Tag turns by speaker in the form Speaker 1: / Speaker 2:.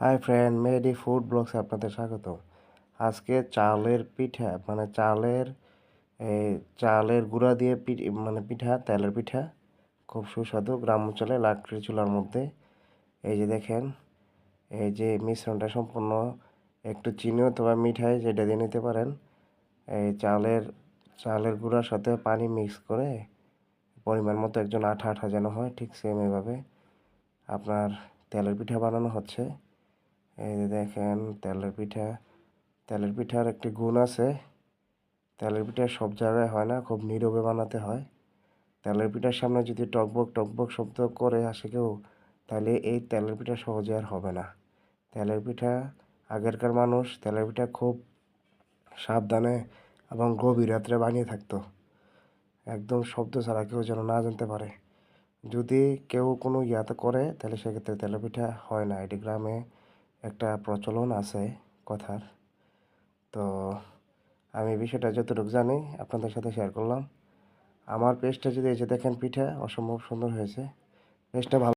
Speaker 1: Hi friend, মেহেদি food ব্লগসে আপনাদের স্বাগত। আজকে চালের পিঠা মানে এই চালের গুঁড়া দিয়ে পিঠা, তেলের পিঠা খুব সুস্বাদু গ্রাম অঞ্চলে লাকড়ির চুলার মধ্যে। এই যে দেখেন, এই যে মিশ্রণটা সম্পূর্ণ একটু চিনি অথবা মিঠাই যেটা দিয়ে নিতে পারেন। এই চালের গুঁড়ার সাথে পানি মিক্স করে পরিমাণ মতো একজন আঠা আঠা যেন হয়, ঠিক সেম এভাবে আপনার তেলের পিঠা বানানো হচ্ছে। এই যে দেখেন তেলের পিঠার একটি গুণ আছে। তেলের পিঠা সব জায়গায় হয় না, খুব নীরবে বানাতে হয়। তেলের পিঠার সামনে যদি টকবক টকবক শব্দ করে আসে কেউ, তাহলে এই তেলের পিঠা সহজে আর হবে না। তেলের পিঠা আগেরকার মানুষ তেলের পিঠা খুব সাবধানে এবং গভীর রাত্রে বানিয়ে থাকতো, একদম শব্দ ছাড়া কেউ যেন না জানতে পারে। যদি কেউ কোনো ইয়াতে করে তাহলে সেক্ষেত্রে তেলের পিঠা হয় না। এটি গ্রামে একটা প্রচলন আছে কথার। তো আমি বিষয়টা যতটুকু জানি আপনাদের সাথে শেয়ার করলাম। আমার পেজটা যদি এই যে দেখেন, পিঠা অসম্ভব সুন্দর হয়েছে। পেজটা ভালো